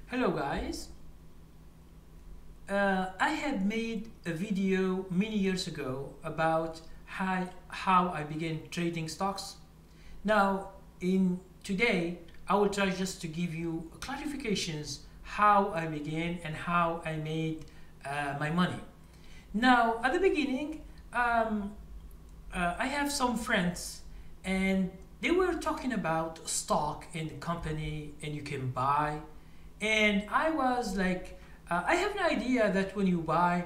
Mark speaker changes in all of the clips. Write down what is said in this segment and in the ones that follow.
Speaker 1: Hello guys, I had made a video many years ago about how I began trading stocks. Now in today I will try just to give you clarifications how I began and how I made my money. Now at the beginning I have some friends and they were talking about stock in the company and you can buy, and I was like, I have an idea that when you buy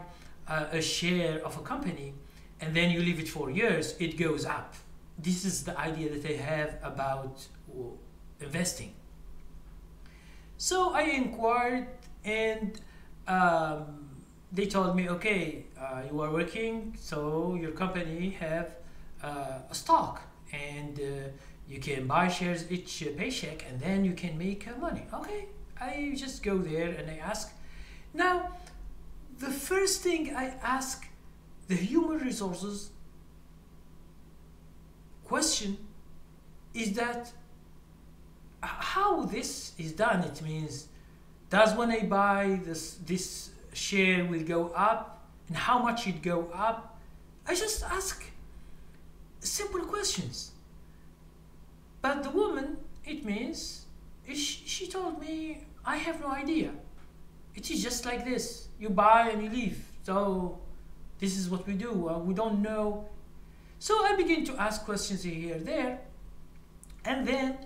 Speaker 1: a share of a company and then you leave it for years, it goes up. This is the idea that I have about investing. So I inquired, and they told me, okay, you are working, so your company have a stock, and you can buy shares each paycheck, and then you can make money. Okay, I just go there and I ask. Now, the first thing I ask the human resources question is that how this is done. It means, does when I buy this share will go up, and how much it go up? I just ask simple questions. But the woman, it means, she told me, I have no idea. It is just like this. You buy and you leave. So this is what we do. We don't know. So I begin to ask questions here and there, and then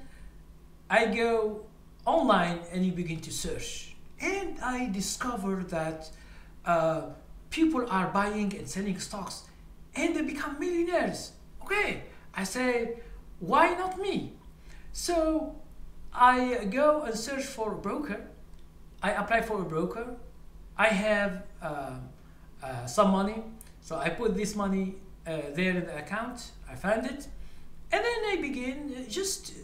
Speaker 1: I go online and you begin to search. And I discover that people are buying and selling stocks and they become millionaires. Okay, I say, why not me? So I go and search for a broker. I apply for a broker. I have some money, so I put this money there in the account. I found it, and then I begin just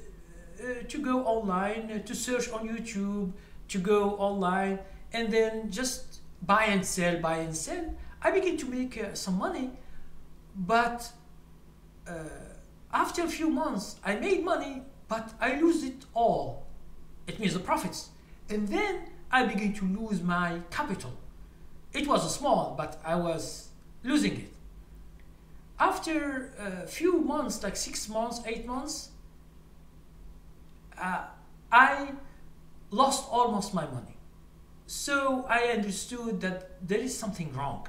Speaker 1: to go online, to search on YouTube, to go online, and then just buy and sell, buy and sell. I begin to make some money, but after a few months, I made money, but I lose it all. It means the profits, and then I begin to lose my capital. It was small, but I was losing it. After a few months, like 6 months, 8 months, I lost almost my money. So I understood that there is something wrong.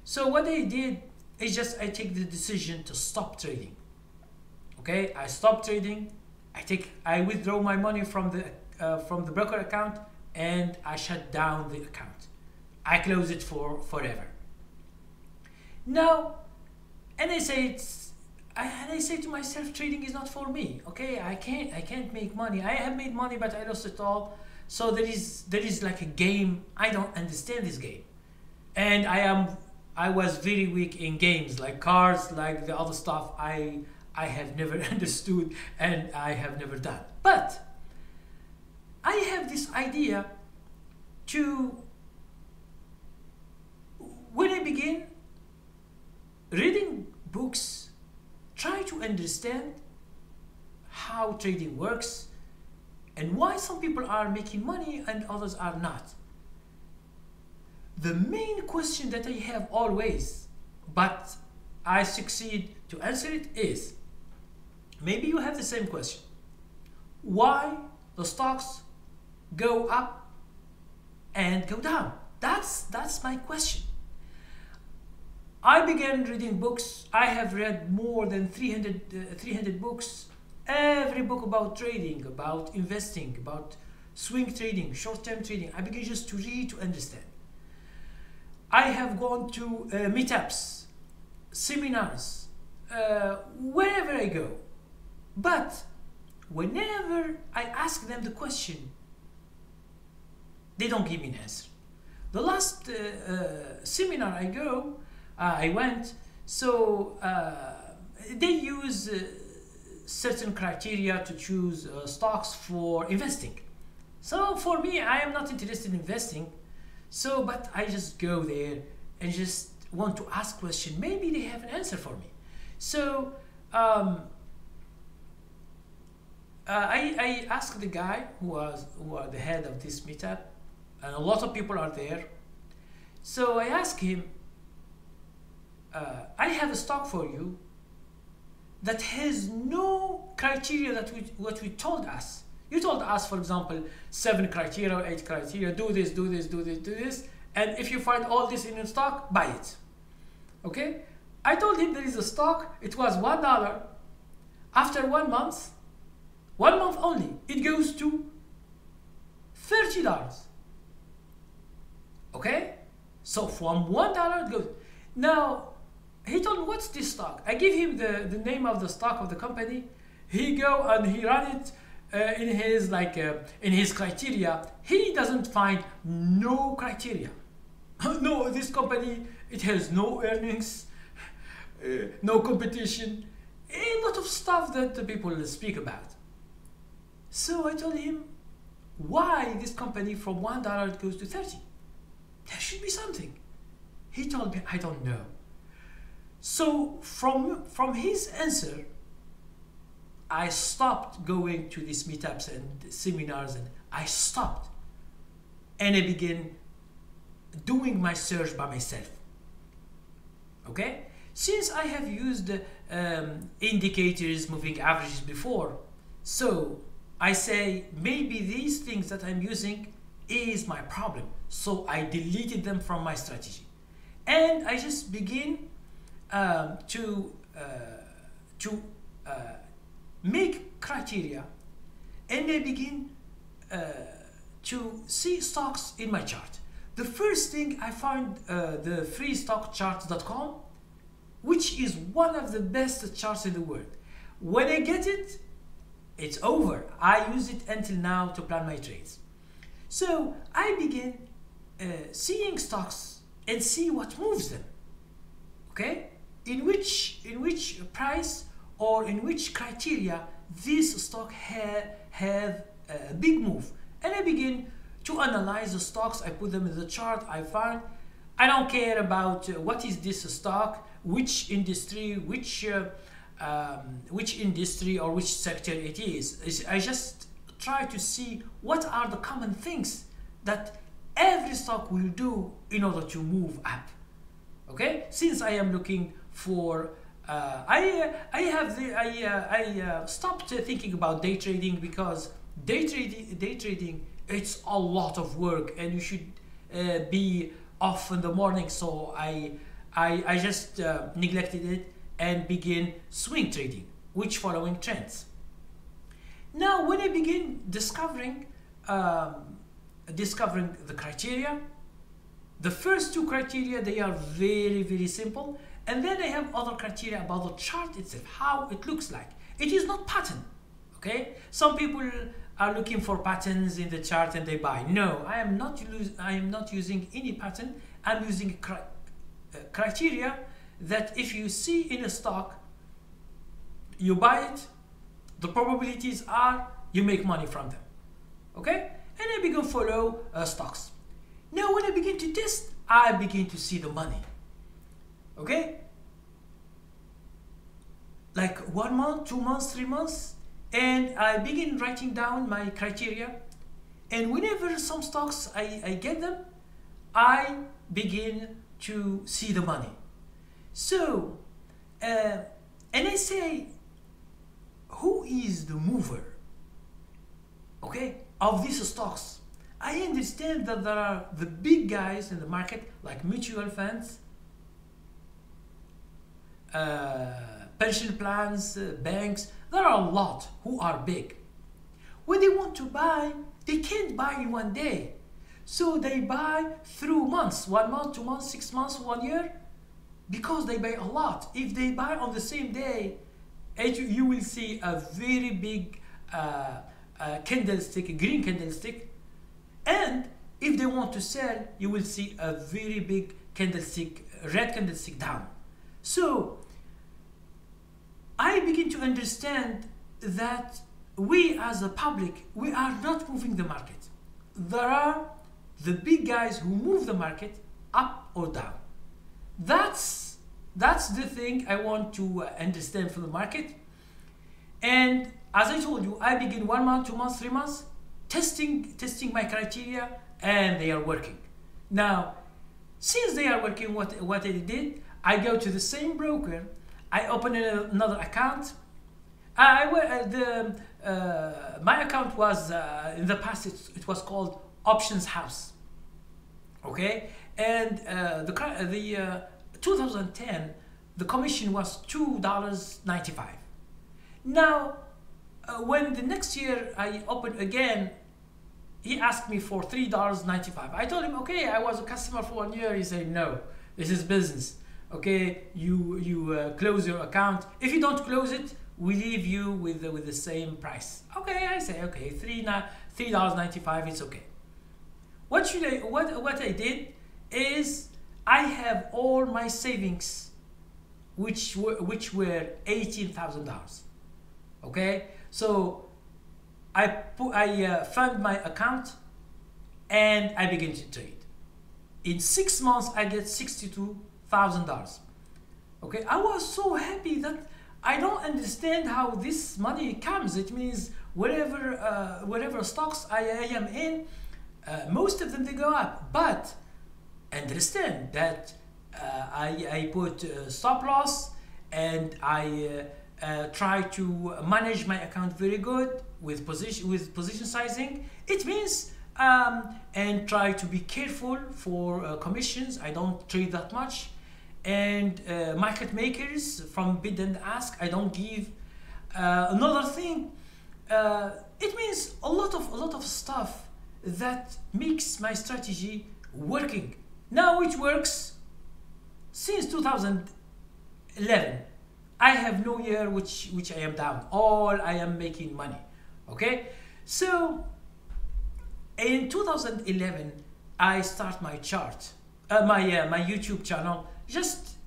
Speaker 1: So what I did is just I take the decision to stop trading. Okay, I stop trading. I withdraw my money from the broker account, and I shut down the account. I close it for forever. Now, and I say to myself, trading is not for me. Okay, I can't make money. I have made money, but I lost it all. So there is like a game. I don't understand this game, and I was very weak in games like cards, like the other stuff. I have never understood and I have never done. But I have this idea to, when I begin reading books, try to understand how trading works and why some people are making money and others are not. The main question that I have always, but I succeed to answer it, is, maybe you have the same question. Why the stocks go up and go down? That's my question. I began reading books. I have read more than 300 books. Every book about trading, about investing, about swing trading, short-term trading. I began just to read, to understand. I have gone to meetups, seminars, wherever I go. But whenever I ask them the question, they don't give me an answer. The last seminar I went, so they use certain criteria to choose stocks for investing. So for me, I am not interested in investing. So, but I just go there and just want to ask question. Maybe they have an answer for me. So I asked the guy who was the head of this meetup. and a lot of people are there. So I asked him, I have a stock for you that has no criteria that what we told us. You told us, for example, 7 criteria or 8 criteria, do this, do this, do this, do this, and if you find all this in your stock, buy it. Okay? I told him there is a stock, it was $1. After 1 month, 1 month only, it goes to $30. Okay? So from $1 it goes. Now, he told me, what's this stock? I give him the name of the stock of the company. He go and he run it in his criteria. He doesn't find no criteria. No, this company, it has no earnings, no competition, a lot of stuff that the people speak about. So I told him, why this company from $1 goes to 30? There should be something. He told me, I don't know. So from his answer, I stopped going to these meetups and seminars, and I stopped, and I began doing my search by myself. Okay? Since I have used indicators, moving averages before, so I say maybe these things that I'm using is my problem. So I deleted them from my strategy, and I just begin to make criteria, and I begin to see stocks in my chart. The first thing I find the freestockcharts.com, which is one of the best charts in the world. When I get it, it's over. I use it until now to plan my trades. So I begin seeing stocks and see what moves them. Okay, in which price or in which criteria this stock have a big move, and I begin to analyze the stocks. I put them in the chart. I find I don't care about what is this stock, which industry, which industry or which sector it is. I just try to see what are the common things that every stock will do in order to move up. Okay, since I am looking for I stopped thinking about day trading, because day trading it's a lot of work, and you should be off in the morning. So I just neglected it and begin swing trading, which following trends. Now when I begin discovering the criteria, the first 2 criteria, they are very, very simple. And then I have other criteria about the chart itself, how it looks like. It is not pattern, okay? Some people are looking for patterns in the chart and they buy. No, I am not using any pattern. I'm using criteria that if you see in a stock, you buy it, the probabilities are you make money from them, okay? And I begin to follow stocks. Now when I begin to test, I begin to see the money. Okay? Like 1 month, 2 months, 3 months, and I begin writing down my criteria. And whenever some stocks I get them, I begin to see the money. So, and I say, who is the mover? Okay, of these stocks? I understand that there are the big guys in the market, like mutual funds, pension plans, banks. There are a lot who are big. When they want to buy, they can't buy in 1 day. So they buy through months, 1 month, 2 months, 6 months, 1 year, because they buy a lot. If they buy on the same day, you will see a very big candlestick, a green candlestick. And if they want to sell, you will see a very big candlestick, red candlestick down. So I begin to understand that we as a public, we are not moving the market. There are the big guys who move the market up or down. That's the thing I want to understand from the market. And as I told you, I begin 1 month, 2 months, 3 months. testing my criteria, and they are working. Now, since they are working, what I did, I go to the same broker, I open another account. My account was in the past it was called Options House, okay, and the 2010 the commission was $2.95. Now, when the next year I opened again, he asked me for $3.95. I told him, okay, I was a customer for 1 year. He said, no, this is business. Okay, you close your account. If you don't close it, we leave you with the same price. Okay, I say, okay, $3.95. It's okay. What I did is I have all my savings, which were $18,000. Okay, so I fund my account and I begin to trade. In 6 months, I get $62,000. Okay, I was so happy that I don't understand how this money comes. It means wherever stocks I am in, most of them they go up. But understand that I put stop loss, and I try to manage my account very good with position sizing. It means and try to be careful for commissions. I don't trade that much, and market makers from bid and ask, I don't give. Another thing, it means a lot of stuff that makes my strategy working. Now it works since 2011. I have no year which I am down. All I am making money. Okay, so in 2011 I start my chart, my YouTube channel, just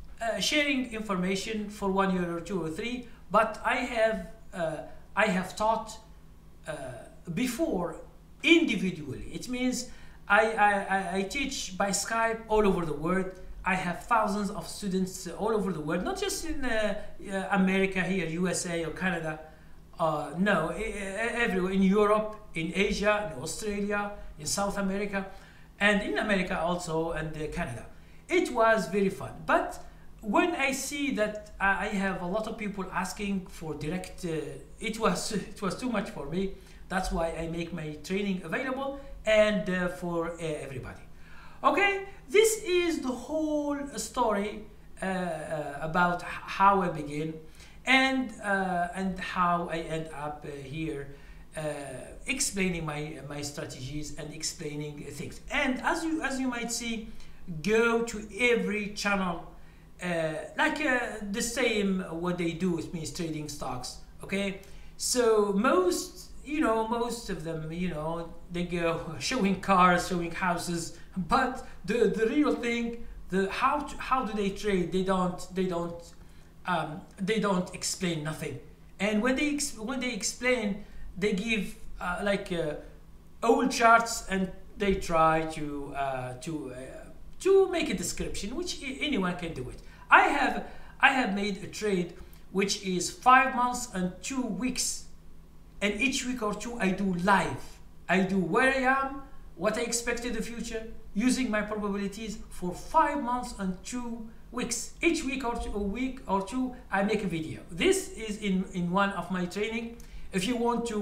Speaker 1: sharing information for 1 year or 2 or 3. But I have taught before individually. It means I teach by Skype all over the world. I have thousands of students all over the world, not just in America, here, USA or Canada. No, everywhere, in Europe, in Asia, in Australia, in South America, and in America also, and Canada. It was very fun. But when I see that I have a lot of people asking for direct, it was too much for me. That's why I make my training available and for everybody. Okay, this is the whole story about how I begin and how I end up here explaining my strategies and explaining things. And as you might see, go to every channel like the same what they do. It means trading stocks. Okay, so most of them, they go showing cars, showing houses, but the real thing, how do they trade? They don't explain nothing. And when they explain, they give old charts, and they try to make a description, which anyone can do it. I have made a trade which is 5 months and 2 weeks. And each week or two, I do live. I do where I am, what I expect in the future, using my probabilities for 5 months and 2 weeks. Each week or two, I make a video. This is in one of my training. If you want to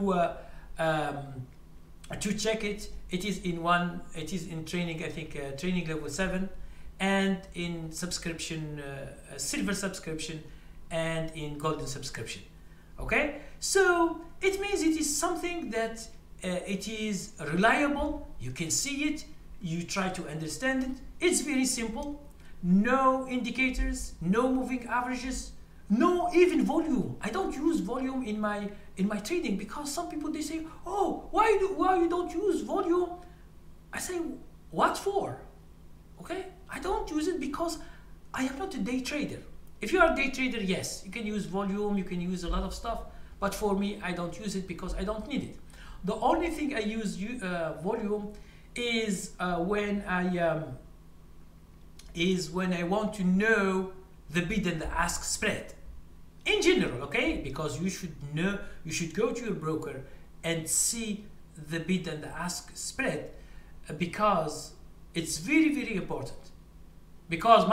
Speaker 1: check it, it is in training. I think training level 7, and in subscription, silver subscription, and in golden subscription. Okay, so it means it is something that it is reliable. You can see it, you try to understand it. It's very simple. No indicators, no moving averages, no even volume. I don't use volume in my trading, because some people, they say, oh, why you don't use volume? I say, what for? Okay, I don't use it because I am not a day trader. If you are a day trader, yes, you can use volume, you can use a lot of stuff, but for me, I don't use it because I don't need it. The only thing I use volume is when I want to know the bid and the ask spread in general, okay? Because you should go to your broker and see the bid and the ask spread, because it's very, very important. Because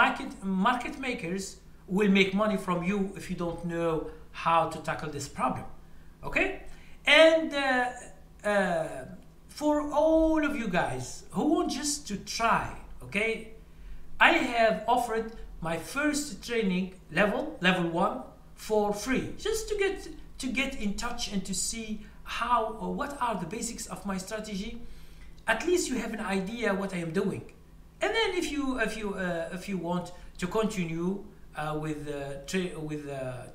Speaker 1: market makers will make money from you if you don't know how to tackle this problem. Okay? And for all of you guys who want just to try, okay, I have offered my first training level 1, for free, just to get in touch and to see how or what are the basics of my strategy. At least you have an idea what I am doing. And then if you want to continue with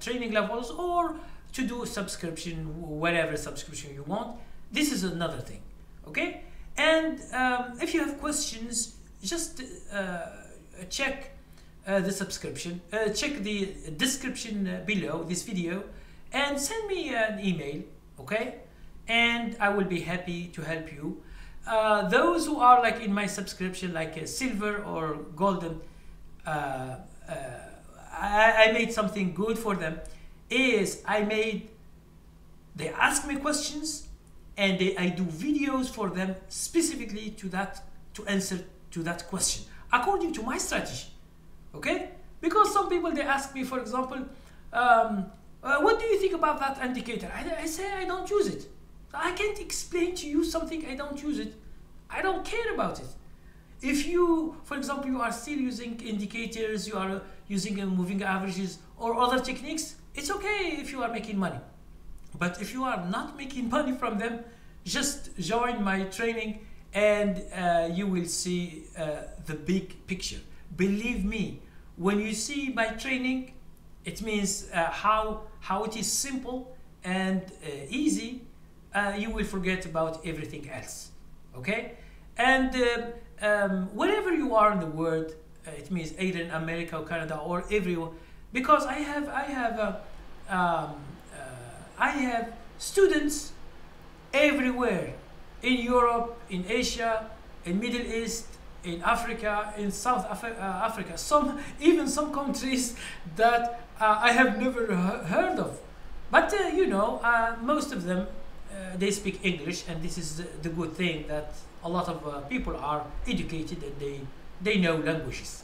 Speaker 1: training levels, or to do subscription, whatever subscription you want, this is another thing. Okay? And if you have questions, just check the subscription, check the description below this video, and send me an email. Okay? And I will be happy to help you. Those who are like in my subscription, like silver or golden, I made something good for them. They ask me questions, and I do videos for them specifically to answer to that question according to my strategy. Okay? Because some people, they ask me, for example, what do you think about that indicator? I say I don't use it. I can't explain to you something I don't use it. I don't care about it. If you, for example, you are still using indicators, you are using moving averages or other techniques, it's okay if you are making money. But if you are not making money from them, just join my training, and you will see the big picture. Believe me, when you see my training, it means how it is simple and easy. You will forget about everything else. Okay? And wherever you are in the world, it means either in America or Canada or everywhere, because I have students everywhere, in Europe, in Asia, in Middle East, in Africa, in South Africa, even some countries that I have never heard of. But you know, most of them, they speak English, and this is the good thing, that a lot of people are educated and they know languages.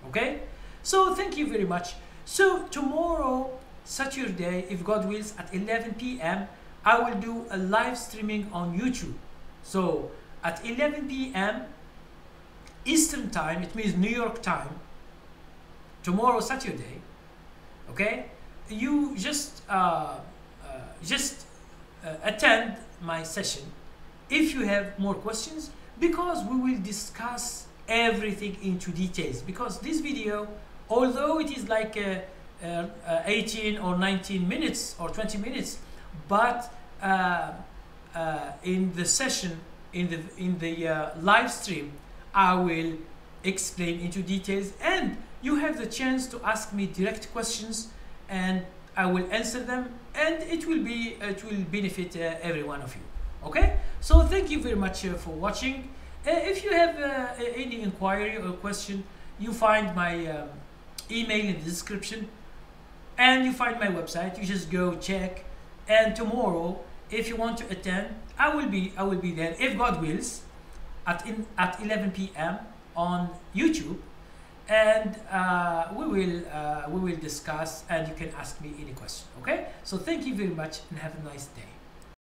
Speaker 1: Okay? So thank you very much. So tomorrow, Saturday, if God wills, at 11 p.m. I will do a live streaming on YouTube. So at 11 p.m. Eastern time, it means New York time, tomorrow Saturday, okay, you just attend my session if you have more questions, because we will discuss everything into details. Because this video, although it is like 18 or 19 minutes or 20 minutes, but in the session, in the live stream, I will explain into details, and you have the chance to ask me direct questions, and I will answer them, and it will benefit every one of you. Okay? So thank you very much for watching. If you have any inquiry or question, you find my email in the description, and you find my website. You just go check, and tomorrow, if you want to attend, I will be there, if God wills, at 11 p.m. on YouTube, and we will discuss, and you can ask me any question. Okay? So thank you very much, and have a nice day.